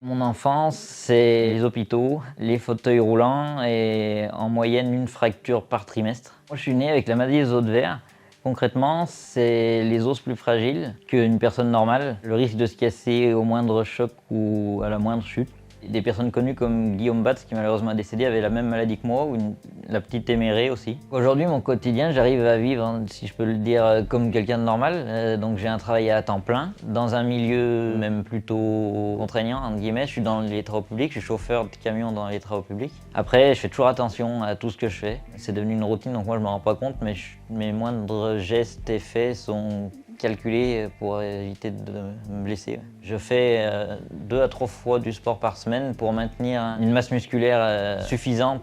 Mon enfance, c'est les hôpitaux, les fauteuils roulants et en moyenne une fracture par trimestre. Moi, je suis né avec la maladie des os de verre. Concrètement, c'est les os plus fragiles qu'une personne normale. Le risque de se casser au moindre choc ou à la moindre chute. Des personnes connues comme Guillaume Batz, qui malheureusement est décédé, avait la même maladie que moi, ou la petite Émérée aussi. Aujourd'hui, mon quotidien, j'arrive à vivre, si je peux le dire, comme quelqu'un de normal. Donc j'ai un travail à temps plein, dans un milieu même plutôt contraignant, entre guillemets. Je suis dans les travaux publics, je suis chauffeur de camion dans les travaux publics. Après, je fais toujours attention à tout ce que je fais. C'est devenu une routine, donc moi je me rends pas compte, mais mes moindres gestes et faits sont calculé pour éviter de me blesser. Je fais 2 à 3 fois du sport par semaine pour maintenir une masse musculaire suffisante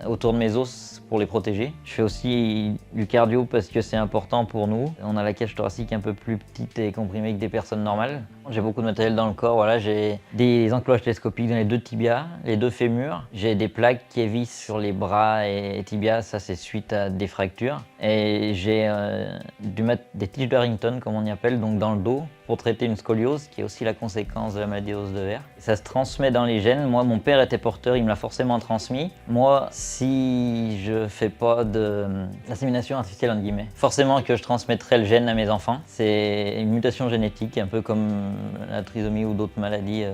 autour de mes os pour les protéger. Je fais aussi du cardio parce que c'est important pour nous. On a la cage thoracique un peu plus petite et comprimée que des personnes normales. J'ai beaucoup de matériel dans le corps. Voilà, j'ai des anclages télescopiques dans les 2 tibias, les 2 fémurs. J'ai des plaques qui vissent sur les bras et tibias, ça c'est suite à des fractures. Et j'ai des tiges de Harrington, comme on y appelle, donc dans le dos, pour traiter une scoliose, qui est aussi la conséquence de la maladie des os de verre. Ça se transmet dans les gènes. Moi, mon père était porteur, il me l'a forcément transmis. Moi, si je fais pas d'insémination artificielle, entre guillemets, forcément que je transmettrai le gène à mes enfants. C'est une mutation génétique, un peu comme la trisomie ou d'autres maladies